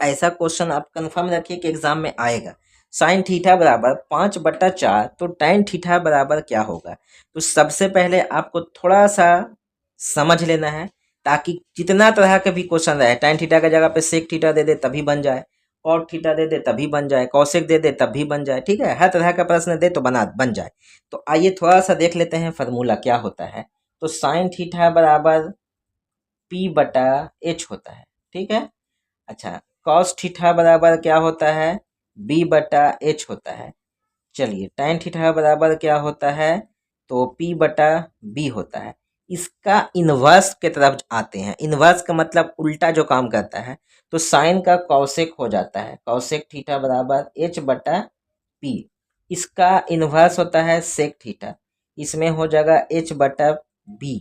ऐसा क्वेश्चन आप कंफर्म रखिए कि एग्जाम में आएगा। साइन थीटा बराबर 5/4, तो tan थीटा बराबर क्या होगा। तो सबसे पहले आपको थोड़ा सा समझ लेना है, ताकि जितना तरह के भी क्वेश्चन रहे, tan थीटा की जगह पे सेक थीटा दे दे तभी बन जाए, कॉट थीटा दे दे तभी बन जाए, कॉसेक दे दे तब भी बन जाए। ठीक है, हर तरह का प्रश्न दे तो बन जाए। तो आइए थोड़ा सा देख लेते हैं फार्मूला क्या होता है। तो साइन थीटा बराबर P/H होता है। ठीक है, अच्छा, कॉस थीटा बराबर क्या होता है, B/H होता है। चलिए, tan थीटा बराबर क्या होता है, तो P/B होता है। इसका इन्वर्स के तरफ आते हैं। इन्वर्स का मतलब उल्टा जो काम करता है, तो साइन का कॉसेक हो जाता है, कॉसेक थीटा बराबर H/P। इसका इन्वर्स होता है सेक थीटा, इसमें हो जाएगा H/B।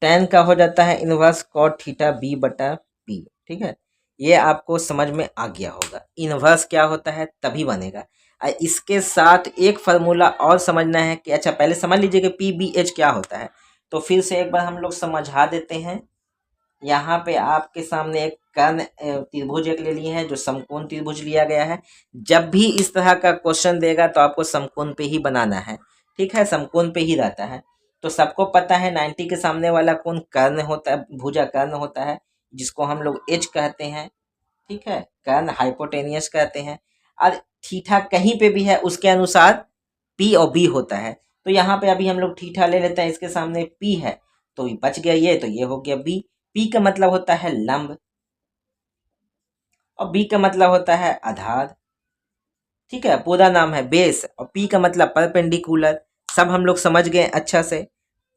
tan का हो जाता है इनवर्स कॉट थीटा B/P। ठीक है, ये आपको समझ में आ गया होगा। इनवर्स क्या होता है तभी बनेगा। इसके साथ एक फार्मूला और समझना है कि अच्छा, पहले समझ लीजिए कि PBH क्या होता है। तो फिर से एक बार हम लोग समझा देते हैं। यहाँ पे आपके सामने एक कर्ण त्रिभुज एक ले लिए हैं, जो समकोण त्रिभुज लिया गया है। जब भी इस तरह का क्वेश्चन देगा तो आपको समकोण पे ही बनाना है। ठीक है, समकोण पे ही रहता है। तो सबको पता है 90 के सामने वाला कोण कर्ण होता है, भुजा कर्ण होता है, जिसको हम लोग एच कहते हैं। ठीक है, कर्ण हाइपोटेनियस कहते हैं। और थीटा कहीं पे भी है उसके अनुसार पी और बी होता है। तो यहाँ पे अभी हम लोग थीटा ले लेते हैं, इसके सामने पी है तो बच गया ये, तो ये हो गया बी। पी का मतलब होता है लंब और बी का मतलब होता है आधार। ठीक है, पूरा नाम है बेस, और पी का मतलब परपेंडिकुलर। सब हम लोग समझ गए, अच्छा से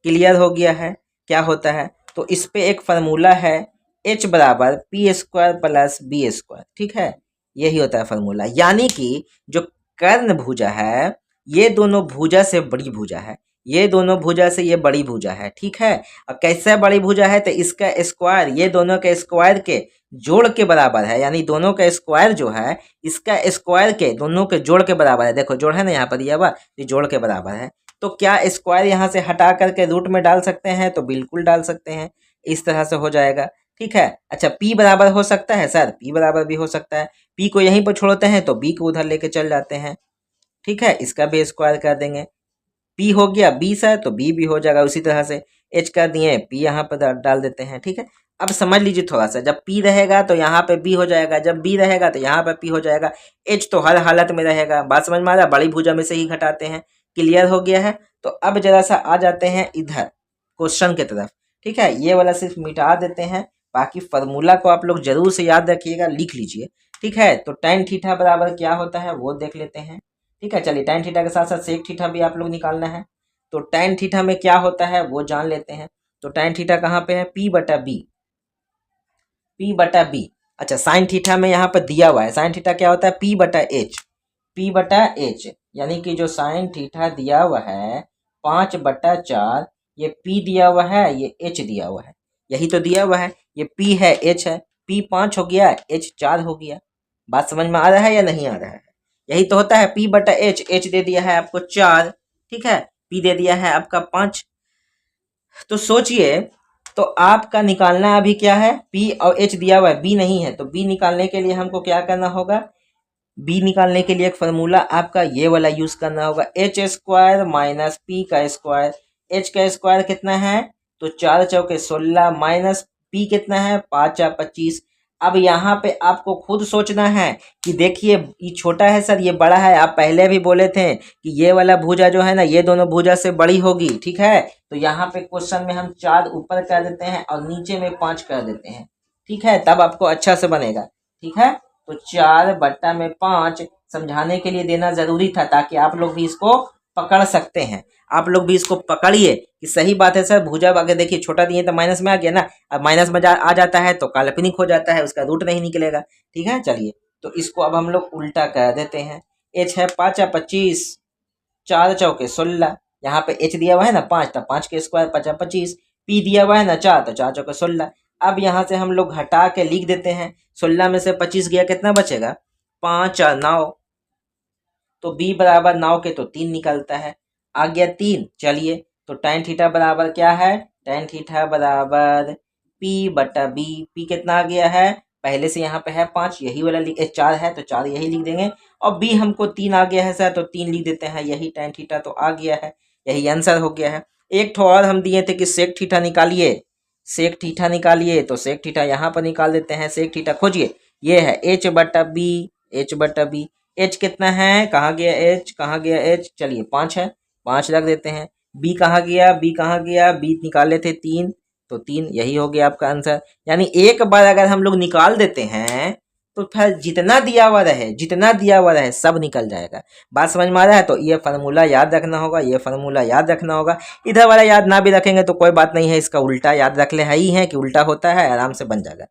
क्लियर हो गया है क्या होता है। तो इस पे एक फार्मूला है, H बराबर P² प्लस B²। ठीक है, यही होता है फार्मूला। यानी कि जो कर्ण भुजा है, ये दोनों भुजा से बड़ी भुजा है, ये दोनों भुजा से ये बड़ी भुजा है। ठीक है, और कैसे बड़ी भुजा है, तो इसका स्क्वायर ये दोनों के स्क्वायर के जोड़ के बराबर है। यानी दोनों का स्क्वायर जो है, इसका स्क्वायर के दोनों के जोड़ के बराबर है। देखो जोड़ है ना यहाँ पर दिया हुआ, ये जोड़ के बराबर है। तो क्या स्क्वायर यहाँ से हटा करके रूट में डाल सकते हैं, तो बिल्कुल डाल सकते हैं, इस तरह से हो जाएगा। ठीक है, अच्छा, P बराबर हो सकता है सर, P बराबर भी हो सकता है। P को यहीं पर छोड़ते हैं तो B को उधर लेके चल जाते हैं। ठीक है, इसका भी स्क्वायर कर देंगे। P हो गया 20 है तो B भी हो जाएगा। उसी तरह से H कर दिए, P यहाँ पर डाल देते हैं। ठीक है, अब समझ लीजिए थोड़ा सा, जब P रहेगा तो यहाँ पे B हो जाएगा, जब B रहेगा तो यहाँ पे P हो जाएगा। H तो हर हालत में रहेगा। बात समझ में आ रहा है, बड़ी भुजा में से ही घटाते हैं। क्लियर हो गया है। तो अब जरा सा आ जाते हैं इधर क्वेश्चन की तरफ। ठीक है, ये वाला सिर्फ मिटा देते हैं, बाकी फार्मूला को आप लोग जरूर से याद रखिएगा, लिख लीजिए। ठीक है, तो tan थीटा बराबर क्या होता है वो देख लेते हैं। ठीक है, चलिए, tan थीटा के साथ साथ सेक थीटा भी आप लोग निकालना है। तो tan थीटा में क्या होता है वो जान लेते हैं। तो tan थीटा कहाँ पे है, P/B, P/B। अच्छा, साइन थीटा में यहाँ पर दिया हुआ है, साइन थीटा क्या होता है, P/H, P/H। यानी कि जो साइन थीटा दिया हुआ है 5/4, ये P दिया हुआ है, ये H दिया हुआ है, यही तो दिया हुआ है। ये P है, H है, P 5 हो गया, H 4 हो गया। बात समझ में आ रहा है या नहीं आ रहा है। यही तो होता है P/H। H दे दिया है आपको 4, ठीक है, P दे दिया है आपका 5। तो सोचिए, तो आपका निकालना अभी क्या है, P और H दिया हुआ है, B नहीं है। तो B निकालने के लिए हमको क्या करना होगा, B निकालने के लिए एक फार्मूला आपका ये वाला यूज करना होगा, H² माइनस P का स्क्वायर। H का स्क्वायर कितना है, तो 4 चौके 16 माइनस P कितना है, 5 या 25। अब यहाँ पे आपको खुद सोचना है कि देखिए ये छोटा है सर, ये बड़ा है। आप पहले भी बोले थे कि ये वाला भुजा जो है ना, ये दोनों भुजा से बड़ी होगी। ठीक है, तो यहाँ पे क्वेश्चन में हम 4 ऊपर कर देते हैं और नीचे में 5 कर देते हैं। ठीक है, तब आपको अच्छा से बनेगा। ठीक है, तो 4/5 समझाने के लिए देना जरूरी था, ताकि आप लोग भी इसको पकड़ सकते हैं। आप लोग भी इसको पकड़िए कि सही बात है सर, भुजा अगर देखिए छोटा दिए तो माइनस में आ गया ना, अब माइनस में आ जाता है तो काल्पनिक हो जाता है, उसका रूट नहीं निकलेगा। ठीक है, चलिए, तो इसको अब हम लोग उल्टा कर देते हैं। H है 5 या 25, 4 चौके 16। यहाँ पे H दिया हुआ है ना 5, तो 5 के स्क्वायर 5 या 25। P दिया हुआ है ना 4, तो 4 चौके 16। अब यहाँ से हम लोग घटा के लिख देते हैं, 16 में से 25 गया, कितना बचेगा, 5 और 9। तो B बराबर 9 के तो 3 निकलता है, आ गया 3। चलिए, तो tan थीटा बराबर क्या है, tan थीटा बराबर P/B। P कितना आ गया है, पहले से यहाँ पे है 5, यही वाला 4 है तो 4 यही लिख देंगे। और बी हमको 3 आ गया है सर, तो 3 लिख देते हैं, यही tan थीटा तो आ गया है, यही आंसर हो गया है। एक ठो और हम दिए थे कि सेक थीटा निकालिए, सेक थीटा निकालिए, तो सेक थीटा यहाँ पर निकाल देते हैं। सेक थीटा खोजिए, ये है h बटा बी, h बटा बी। h कितना है, कहाँ गया h, कहाँ गया h, चलिए 5 है, 5 रख देते हैं। b कहाँ गया, b कहाँ गया, b निकाले थे 3, तो 3 यही हो गया आपका आंसर। यानी एक बार अगर हम लोग निकाल देते हैं तो फिर जितना दिया हुआ रहे, जितना दिया हुआ रहे सब निकल जाएगा। बात समझ में आ रहा है? तो ये फार्मूला याद रखना होगा, ये फार्मूला याद रखना होगा। इधर वाला याद ना भी रखेंगे तो कोई बात नहीं है, इसका उल्टा याद रख ले, है ही है कि उल्टा होता है, आराम से बन जाएगा।